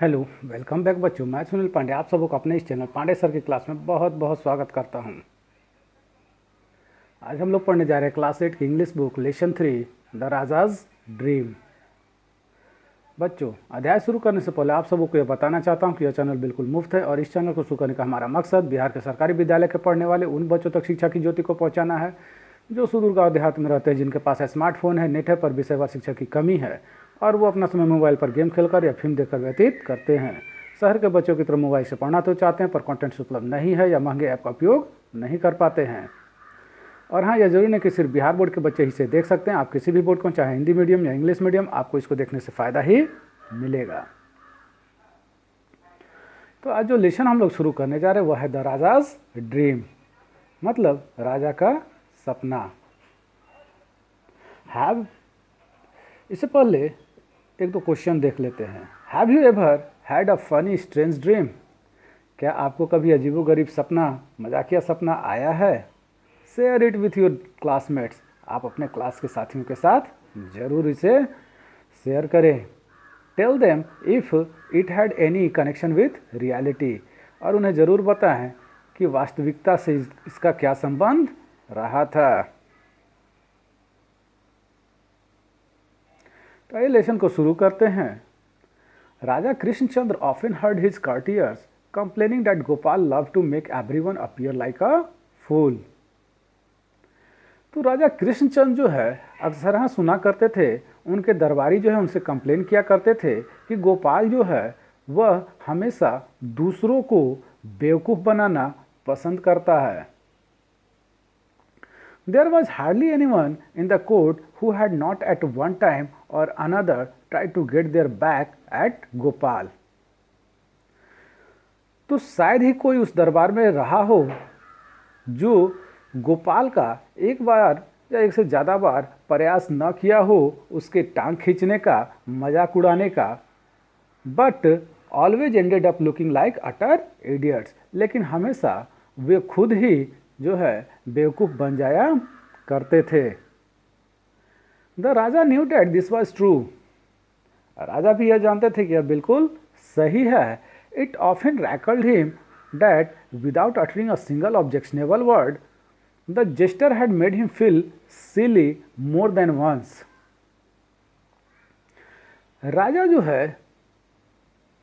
Hello, welcome back बच्चों। मैं सुनील पांडे आप सबको अपने इस चैनल पांडे सर की क्लास में बहुत बहुत स्वागत करता हूं। आज हम लोग पढ़ने जा रहे हैं क्लास 8 की English book lesson 3 the rajas dream. बच्चों, अध्याय शुरू करने से पहले आप सबको यह बताना चाहता हूं कि यह चैनल बिल्कुल मुफ्त है और इस चैनल को शुरू करने का हमारा मकसद बिहार के सरकारी विद्यालय के पढ़ने वाले उन बच्चों तक शिक्षा की ज्योति को पहुँचाना है जो सुदूर गाँव देहात में रहते हैं, जिनके पास स्मार्टफोन है, नेट है, पर विषयवार शिक्षा की कमी है और वो अपना समय मोबाइल पर गेम खेलकर या फिल्म देखकर व्यतीत करते हैं। शहर के बच्चों की तरह मोबाइल से पढ़ना तो चाहते हैं पर कंटेंट्स उपलब्ध नहीं है या महंगे ऐप का उपयोग नहीं कर पाते हैं। और हाँ, यह जरूरी नहीं कि सिर्फ बिहार बोर्ड के बच्चे ही इसे देख सकते हैं। आप किसी भी बोर्ड को, चाहे हिंदी मीडियम या इंग्लिश मीडियम, आपको इसको देखने से फ़ायदा ही मिलेगा। तो आज जो लेसन हम लोग शुरू करने जा रहे हैं वह है द राजाज ड्रीम, मतलब राजा का सपना। हैव इससे पहले एक दो क्वेश्चन देख लेते हैं। Have you ever had a funny strange dream? क्या आपको कभी अजीबोगरीब सपना, मजाकिया सपना आया है? Share it with your classmates. आप अपने क्लास के साथियों के साथ जरूर इसे शेयर करें। Tell them if it had any connection with reality. और उन्हें ज़रूर बताएं कि वास्तविकता से इसका क्या संबंध रहा था। तो ये लेसन को शुरू करते हैं। Raja Krishnachandra often heard his courtiers complaining that Gopal loved to make everyone appear like a fool। तो राजा कृष्णचंद्र जो है अक्सर हाँ सुना करते थे, उनके दरबारी जो है उनसे कंप्लेन किया करते थे कि गोपाल जो है वह हमेशा दूसरों को बेवकूफ़ बनाना पसंद करता है। There was hardly anyone in the court who had not at one time or another tried to get their back at Gopal। तो शायद ही कोई उस दरबार में रहा हो जो गोपाल का एक बार या एक से ज़्यादा बार प्रयास न किया हो उसके टांग खींचने का, मजाक उड़ाने का। But always ended up looking like utter idiots. लेकिन हमेशा वे खुद ही जो है बेवकूफ़ बन जाया करते थे। The Raja knew that this was true. राजा भी यह जानते थे कि यह बिल्कुल सही है। It often rankled him that without uttering a single objectionable word the jester had made him feel silly more than once. राजा जो है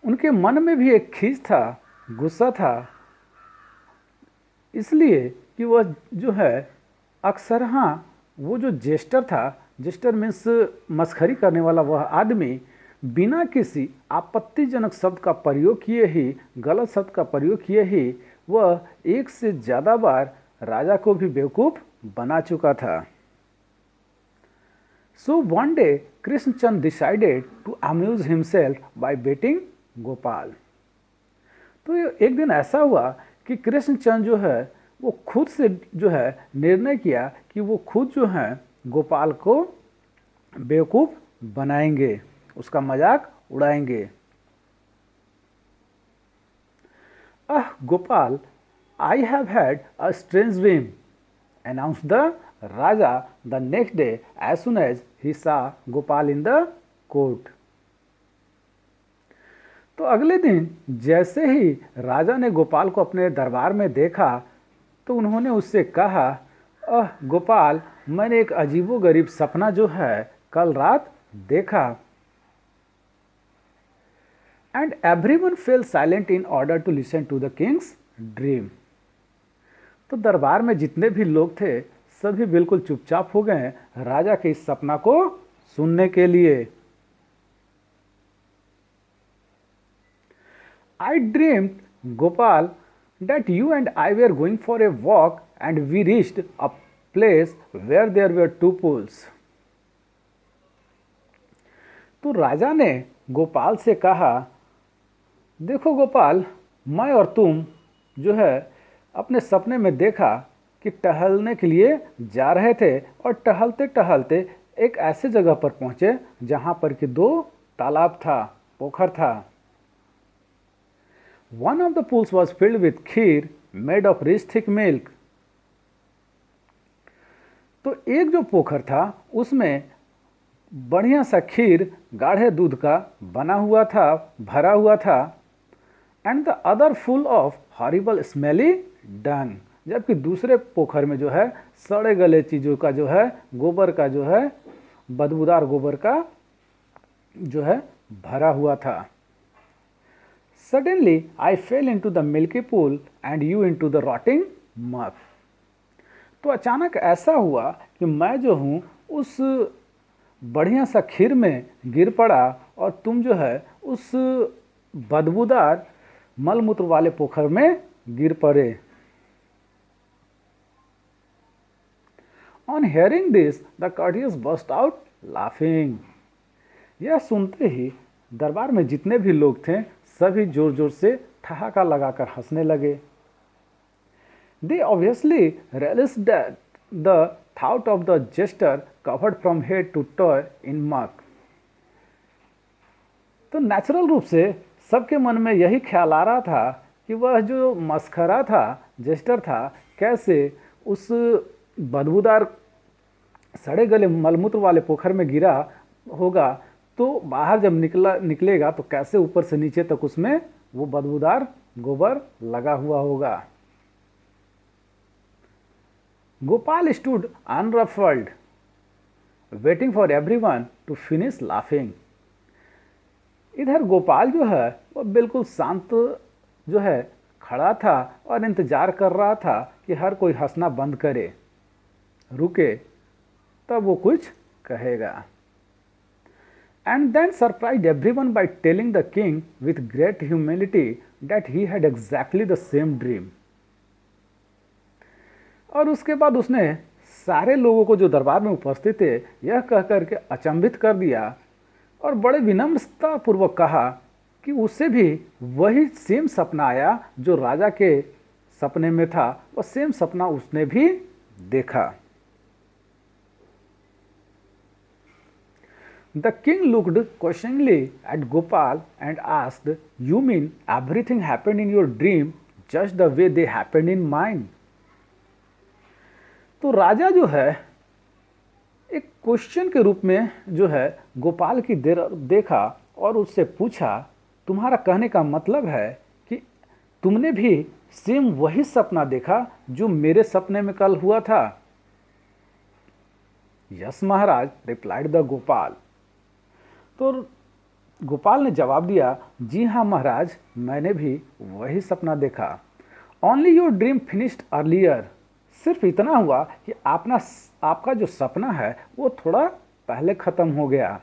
उनके मन में भी एक खींच था, गुस्सा था, इसलिए कि वह जो है अक्सर हाँ वो जो जेस्टर था, जेस्टर मीन्स मस्खरी करने वाला वह आदमी, बिना किसी आपत्तिजनक शब्द का प्रयोग किए ही, गलत शब्द का प्रयोग किए ही वह एक से ज़्यादा बार राजा को भी बेवकूफ़ बना चुका था। So one day Krishnachand decided to amuse himself by betting Gopal. तो एक दिन ऐसा हुआ कि कृष्णचंद जो है वो खुद से जो है निर्णय किया कि वो खुद जो है गोपाल को बेवकूफ़ बनाएंगे, उसका मजाक उड़ाएंगे। Gopal, I have had a strange dream, announced the Raja the next day as soon as he saw Gopal in the court। तो अगले दिन जैसे ही राजा ने गोपाल को अपने दरबार में देखा तो उन्होंने उससे कहा, गोपाल, मैंने एक अजीबोगरीब सपना जो है कल रात देखा। And everyone fell silent in order to listen to the king's dream. तो दरबार में जितने भी लोग थे सभी बिल्कुल चुपचाप हो गए राजा के इस सपना को सुनने के लिए। आई dreamed Gopal that you and I were going for a walk and we reached a place where there were two pools। तो राजा ने गोपाल से कहा, देखो गोपाल, मैं और तुम जो है अपने सपने में देखा कि टहलने के लिए जा रहे थे और टहलते टहलते एक ऐसे जगह पर पहुंचे जहां पर कि दो तालाब था, पोखर था। One of the pools was filled with kheer made of rich thick milk। तो एक जो पोखर था उसमें बढ़िया सा खीर गाढ़े दूध का बना हुआ था, भरा हुआ था, and the other full of horrible smelly dung, जबकि दूसरे पोखर में जो है सड़े गले चीज़ों का जो है, गोबर का जो है, बदबूदार गोबर का जो है भरा हुआ था। Suddenly I fell into the milky pool and you into the rotting muck. तो अचानक ऐसा हुआ कि मैं जो हूँ उस बढ़िया सा खीर में गिर पड़ा और तुम जो है उस बदबूदार मलमूत्र वाले पोखर में गिर पड़े। On hearing this the courtiers burst out laughing. यह सुनते ही दरबार में जितने भी लोग थे सभी जोर जोर से ठहाका लगाकर हंसने लगे। They obviously relished the thought of the jester covered from head to toe in muck। तो नेचुरल रूप से सबके मन में यही ख्याल आ रहा था कि वह जो मस्खरा था, जेस्टर था, कैसे उस बदबूदार सड़े गले मलमूत्र वाले पोखर में गिरा होगा, तो बाहर जब निकलेगा तो कैसे ऊपर से नीचे तक उसमें वो बदबूदार गोबर लगा हुआ होगा। Gopal stood unruffled waiting for everyone to finish laughing. इधर गोपाल जो है वो बिल्कुल शांत जो है खड़ा था और इंतजार कर रहा था कि हर कोई हंसना बंद करे, रुके, तब वो कुछ कहेगा। And then surprise everyone by telling the king with great humility that he had exactly the same dream. और उसके बाद उसने सारे लोगों को जो दरबार में उपस्थित थे यह कह करके अचंभित कर दिया और बड़े विनम्रतापूर्वक कहा कि उससे भी वही सेम सपना आया जो राजा के सपने में था, वह सेम सपना उसने भी देखा। The king looked questioningly at Gopal and asked, "You mean everything happened in your dream just the way they happened in mine?" तो राजा जो है एक क्वेश्चन के रूप में जो है गोपाल की देखा और उससे पूछा, तुम्हारा कहने का मतलब है कि तुमने भी सेम वही सपना देखा जो मेरे सपने में कल हुआ था? Yes Maharaj, replied the Gopal. तो गोपाल ने जवाब दिया, जी हाँ महाराज, मैंने भी वही सपना देखा। Only your dream finished earlier. सिर्फ इतना हुआ कि आपका जो सपना है वो थोड़ा पहले खत्म हो गया।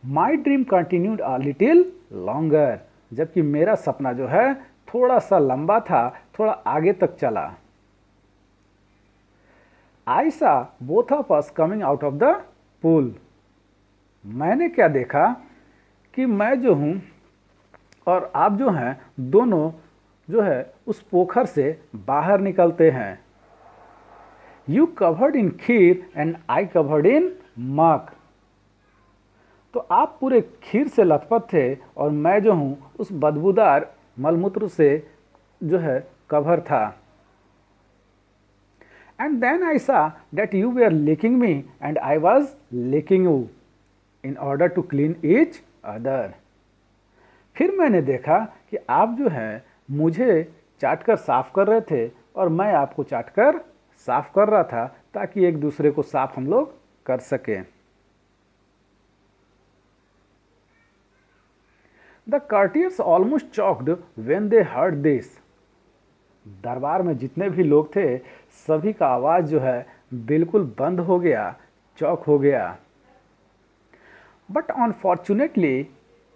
My dream continued a little longer. जबकि मेरा सपना जो है थोड़ा सा लंबा था, थोड़ा आगे तक चला। आई सा both of us coming out of the pool. मैंने क्या देखा कि मैं जो हूँ और आप जो हैं दोनों जो है उस पोखर से बाहर निकलते हैं। You covered in kheer and I covered in मक। तो आप पूरे खीर से लथपथ थे और मैं जो हूँ उस बदबूदार मलमूत्र से जो है कवर था। And then I saw that you way are licking me and I was licking you in order to clean each other. फिर मैंने देखा कि आप जो हैं मुझे चाटकर साफ कर रहे थे और मैं आपको चाटकर साफ कर रहा था ताकि एक दूसरे को साफ हम लोग कर सकें। The courtiers almost choked when they heard this। दरबार में जितने भी लोग थे सभी का आवाज़ जो है बिल्कुल बंद हो गया, चौक हो गया। But unfortunately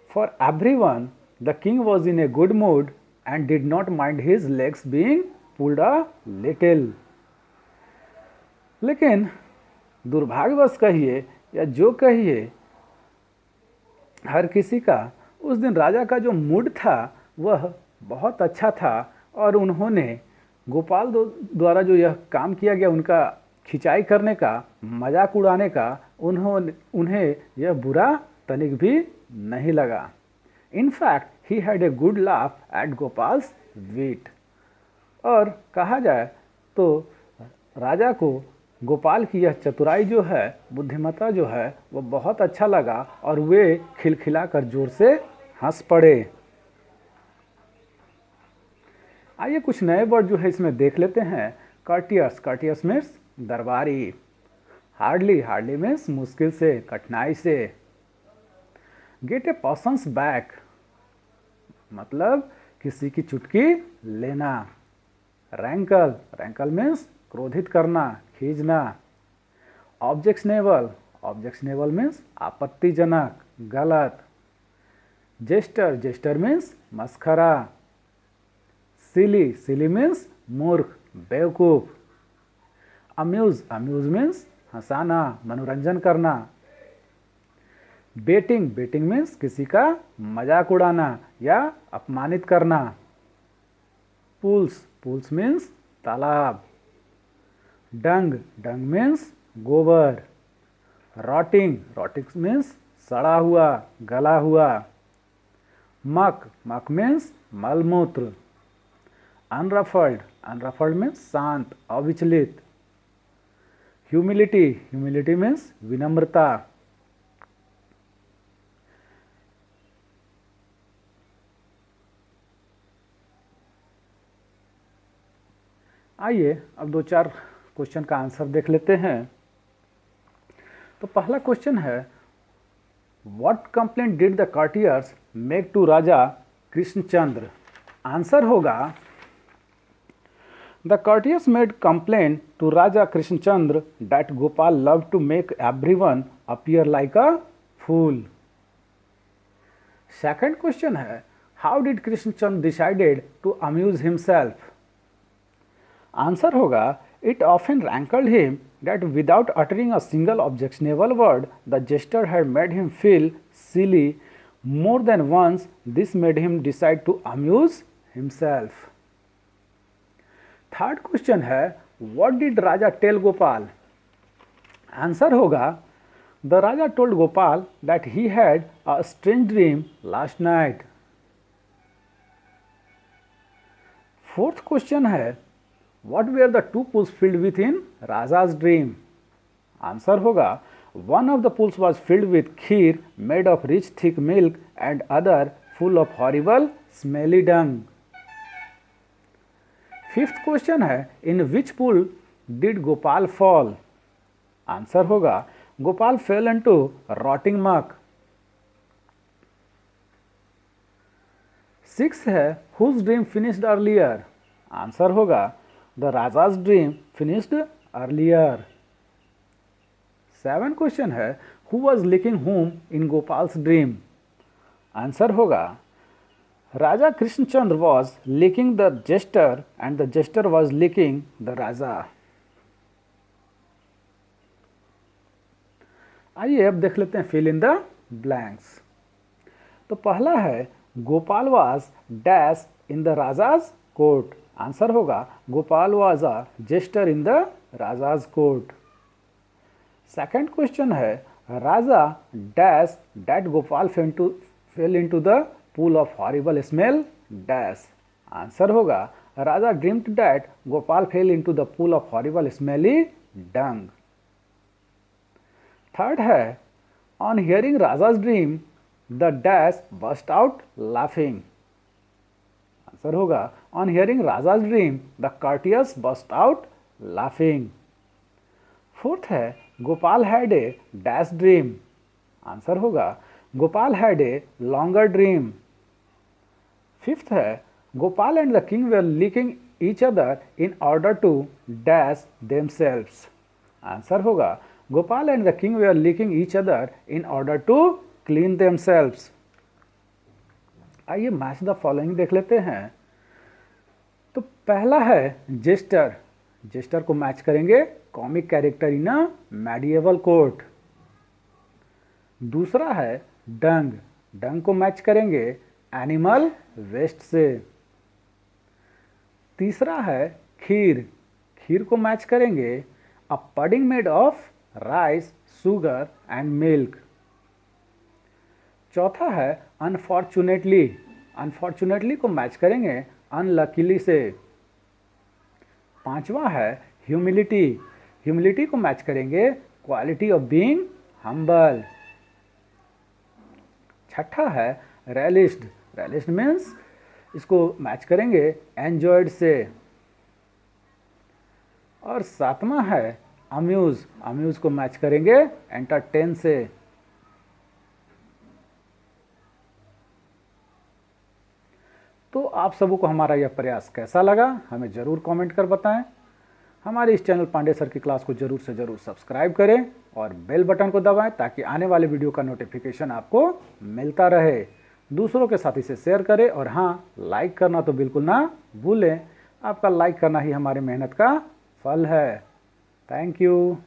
for everyone, the king was in a good mood and did not mind his legs being pulled a little। लेकिन दुर्भाग्यवश कहिए या जो कहिए, हर किसी का उस दिन राजा का जो मूड था वह बहुत अच्छा था और उन्होंने गोपाल द्वारा जो यह काम किया गया उनका खिंचाई करने का, मजाक उड़ाने का, उन्हें यह बुरा तनिक भी नहीं लगा। In fact he had a good laugh at गोपाल्स wheat. और कहा जाए तो राजा को गोपाल की यह चतुराई जो है, बुद्धिमत्ता जो है, वो बहुत अच्छा लगा और वे खिलखिलाकर जोर से हंस पड़े। आइए कुछ नए वर्ड जो है इसमें देख लेते हैं। कर्टियस, कर्टियस मीन्स दरबारी। हार्डली, हार्डली मीन्स मुश्किल से, कठिनाई से। गेट ए पर्सन्स बैक मतलब किसी की चुटकी लेना। रैंकल, रैंकल मीन्स क्रोधित करना, खींचना। ऑब्जेक्शनेबल, ऑब्जेक्शनेबल मीन्स आपत्तिजनक, गलत। जेस्टर, जेस्टर मीन्स मस्खरा। सिली, सिली मीन्स मूर्ख, बेवकूफ। अम्यूज, अम्यूज मीन्स हंसाना, मनोरंजन करना। बेटिंग, बेटिंग मीन्स किसी का मजाक उड़ाना या अपमानित करना। पूल्स, पूल्स मीन्स तालाब। डंग, डंग मीन्स गोबर। रॉटिंग, रॉटिंग मीन्स सड़ा हुआ, गला हुआ। मक, मक मीन्स मलमूत्र। अनरफल्ड, अनरफल्ड मीन्स शांत, अविचलित। ह्यूमिलिटी, ह्यूमिलिटी मीन्स विनम्रता। आइए अब दो चार क्वेश्चन का आंसर देख लेते हैं। तो पहला क्वेश्चन है, what complaint did the courtiers make to Raja Krishnachandra? Answer होगा, the courtiers made complaint to Raja Krishnachandra that Gopal love to make everyone appear like a fool. Second question है, how did Krishnachandra decided to amuse himself? Answer होगा, it often rankled him that without uttering a single objectionable word, the jester had made him feel silly more than once. This made him decide to amuse himself. Third question है, what did Raja tell Gopal? Answer होगा, the Raja told Gopal that he had a strange dream last night. Fourth question है, what were the two pools filled with in Raja's dream? Answer होगा, one of the pools was filled with kheer made of rich thick milk and other full of horrible smelly dung. Fifth question है, in which pool did Gopal fall? Answer होगा, Gopal fell into rotting muck. Six है, whose dream finished earlier? Answer होगा, the Raja's dream finished earlier. Seven question है, who was licking whom in Gopal's dream? Answer होगा, राजा Krishnachandra was licking the jester and the jester was licking the राजा. आइए अब देख लेते हैं fill in the blanks. तो पहला है, Gopal was dash in the Raja's court. Answer होगा, Gopal was a jester in the Raja's court. Second question है, Raja dash that Gopal fell into the pool of horrible smell dash. Answer होगा, Raja dreamt that Gopal fell into the pool of horrible smelly dung. Third है, on hearing Raja's dream the dash burst out laughing. Answer होगा, on hearing Raja's dream the courtiers burst out laughing. Fourth है, Gopal had a dash dream. Answer होगा, Gopal had a longer dream. Fifth है, Gopal and the king were licking each other in order to dash themselves. Answer होगा, Gopal and the king were licking each other in order to clean themselves. आइए match the following देख लेते हैं। तो पहला है gesture, gesture को मैच करेंगे comic character in a medieval court. दूसरा है डंग, डंग को मैच करेंगे एनिमल वेस्ट से। तीसरा है खीर, खीर को मैच करेंगे a pudding made of rice, sugar and milk. चौथा है अनफॉर्चुनेटली, अनफॉर्चुनेटली को मैच करेंगे अनलकीली से। पांचवा है ह्यूमिलिटी, ह्यूमिलिटी को मैच करेंगे क्वालिटी ऑफ बीइंग हम्बल। छठा है रेलिस्ड। रेलिस्ड मीन्स इसको मैच करेंगे एंजॉयड से। और सातवां है अम्यूज। अम्यूज को मैच करेंगे एंटरटेन से। तो आप सबों को हमारा यह प्रयास कैसा लगा हमें ज़रूर कमेंट कर बताएं। हमारे इस चैनल पांडे सर की क्लास को ज़रूर से ज़रूर सब्सक्राइब करें और बेल बटन को दबाएं ताकि आने वाले वीडियो का नोटिफिकेशन आपको मिलता रहे। दूसरों के साथ इसे शेयर करें और हाँ, लाइक करना तो बिल्कुल ना भूलें। आपका लाइक करना ही हमारी मेहनत का फल है। Thank you.